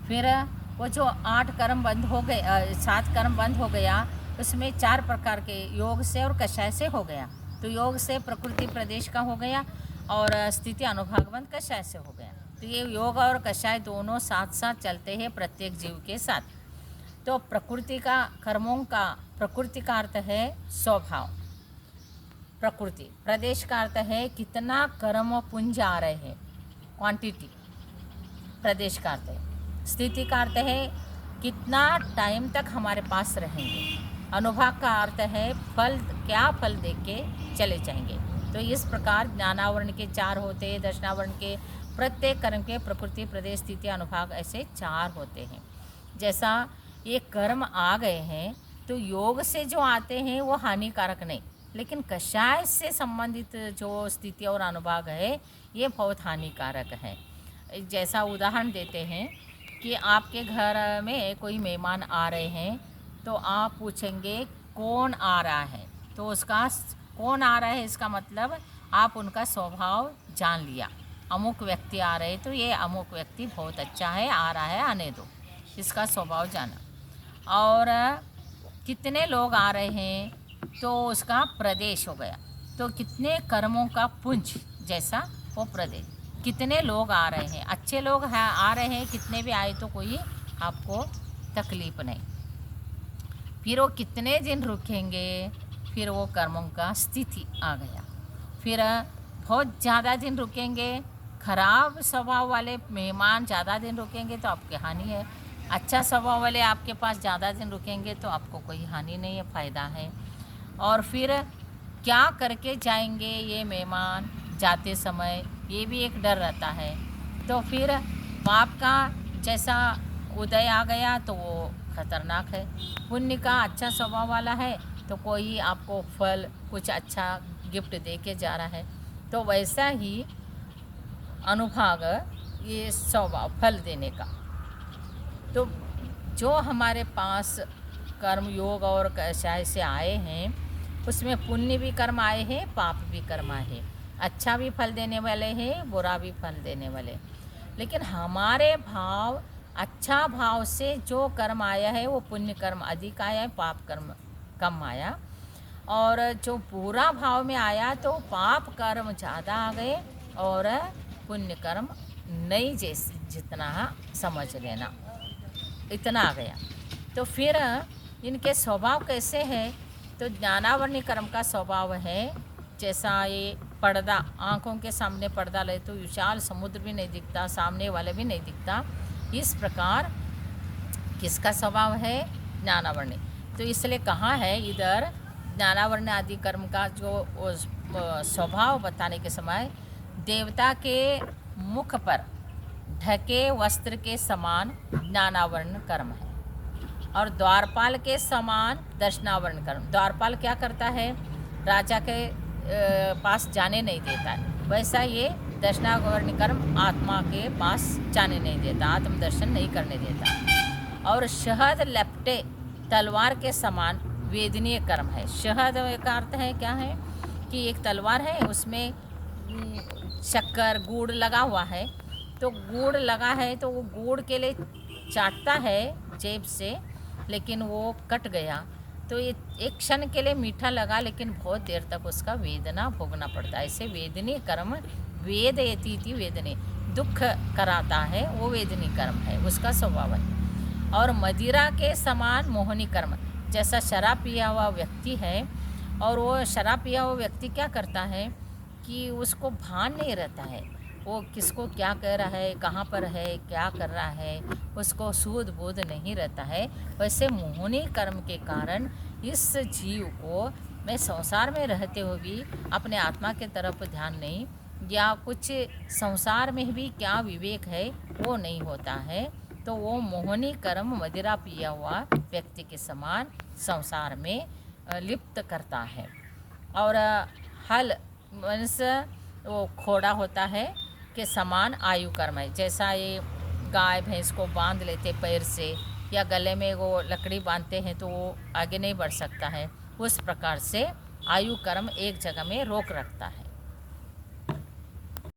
फिर वो जो 8 कर्म बंद हो गए, 7 कर्म बंद हो गया, उसमें 4 प्रकार के योग से और कषाय से हो गया। तो योग से प्रकृति प्रदेश का हो गया और स्थिति अनुभागबंद कषाय से हो गया। तो ये योग और कषाय दोनों साथ साथ चलते हैं प्रत्येक जीव के साथ। तो प्रकृति का कर्मों का, प्रकृति का अर्थ है स्वभाव, प्रकृति। प्रदेश का अर्थ है कितना कर्म पुंज आ रहे हैं, क्वांटिटी, प्रदेश का अर्थ है। स्थिति का अर्थ है कितना टाइम तक हमारे पास रहेंगे। अनुभाग का अर्थ है फल, क्या फल दे के चले जाएंगे। तो इस प्रकार ज्ञानावरण के 4 होते हैं, दर्शनावरण के प्रत्येक कर्म के प्रकृति, प्रदेश, स्थिति, अनुभाग ऐसे 4 होते हैं। जैसा ये कर्म आ गए हैं तो योग से जो आते हैं वो हानिकारक नहीं, लेकिन कषाय से संबंधित जो स्थिति और अनुभाग है ये बहुत हानिकारक है। जैसा उदाहरण देते हैं कि आपके घर में कोई मेहमान आ रहे हैं तो आप पूछेंगे कौन आ रहा है, तो उसका कौन आ रहा है इसका मतलब आप उनका स्वभाव जान लिया। अमुक व्यक्ति आ रहे तो ये अमुक व्यक्ति बहुत अच्छा है, आ रहा है, आने दो, इसका स्वभाव जाना। और कितने लोग आ रहे हैं तो उसका प्रदेश हो गया, तो कितने कर्मों का पुंज जैसा वो प्रदेश। कितने लोग आ रहे हैं, अच्छे लोग आ रहे हैं, कितने भी आए तो कोई आपको तकलीफ नहीं। फिर वो कितने दिन रुकेंगे, फिर वो कर्मों का स्थिति आ गया। फिर बहुत ज़्यादा दिन रुकेंगे, खराब स्वभाव वाले मेहमान ज़्यादा दिन रुकेंगे तो आपकी हानि है। अच्छा स्वभाव वाले आपके पास ज़्यादा दिन रुकेंगे तो आपको कोई हानि नहीं है, फ़ायदा है। और फिर क्या करके जाएंगे ये मेहमान जाते समय, ये भी एक डर रहता है। तो फिर पाप का जैसा उदय आ गया तो वो खतरनाक है। पुण्य का अच्छा स्वभाव वाला है तो कोई आपको फल कुछ अच्छा गिफ्ट दे के जा रहा है। तो वैसा ही अनुभाग ये स्वभाव फल देने का। तो जो हमारे पास कर्म योग और कषाय से आए हैं उसमें पुण्य भी कर्म आए हैं, पाप भी कर्म आए हैं। अच्छा भी फल देने वाले हैं, बुरा भी फल देने वाले। लेकिन हमारे भाव, अच्छा भाव से जो कर्म आया है वो पुण्य कर्म अधिक आया है, पाप कर्म कम आया। और जो बुरा भाव में आया तो पाप कर्म ज़्यादा आ गए और पुण्य कर्म नहीं, जैसे जितना समझ लेना इतना आ गया। तो फिर इनके स्वभाव कैसे है, तो ज्ञानावरणी कर्म का स्वभाव है जैसा ये पर्दा, आँखों के सामने पर्दा ले तो विशाल समुद्र भी नहीं दिखता, सामने वाले भी नहीं दिखता। इस प्रकार किसका स्वभाव है, ज्ञानावरणी। तो इसलिए कहा है इधर ज्ञानावरण आदि कर्म का जो स्वभाव बताने के समय देवता के मुख पर ढके वस्त्र के समान ज्ञानावरण कर्म है और द्वारपाल के समान दर्शनावरण कर्म। द्वारपाल क्या करता है, राजा के पास जाने नहीं देता है, वैसा ये दर्शनावरण कर्म आत्मा के पास जाने नहीं देता, आत्मदर्शन नहीं करने देता। और शहद लपटे तलवार के समान वेदनीय कर्म है। शहद का अर्थ है क्या है कि एक तलवार है, उसमें शक्कर गुड़ लगा हुआ है, तो गुड़ लगा है तो वो गुड़ के लिए चाटता है जेब से, लेकिन वो कट गया तो ये एक क्षण के लिए मीठा लगा, लेकिन बहुत देर तक उसका वेदना भोगना पड़ता है। ऐसे वेदनीय कर्म, वेद यतीति वेदने, दुख कराता है वो वेदनीय कर्म है, उसका स्वभाव है। और मदिरा के समान मोहनी कर्म, जैसा शराब पिया हुआ व्यक्ति है और वो शराब पिया हुआ व्यक्ति क्या करता है कि उसको भान नहीं रहता है, वो किसको क्या कह रहा है, कहाँ पर है, क्या कर रहा है, उसको सूध बोध नहीं रहता है। वैसे मोहनी कर्म के कारण इस जीव को मैं संसार में रहते हुए भी अपने आत्मा के तरफ ध्यान नहीं, या कुछ संसार में भी क्या विवेक है वो नहीं होता है। तो वो मोहनी कर्म मदिरा पिया हुआ व्यक्ति के समान संसार में लिप्त करता है। और हल मनुष्य वो खोड़ा होता है के समान आयु कर्म है। जैसा ये गाय भैंस को बांध लेते पैर से या गले में वो लकड़ी बांधते हैं तो वो आगे नहीं बढ़ सकता है, उस प्रकार से आयु कर्म एक जगह में रोक रखता है।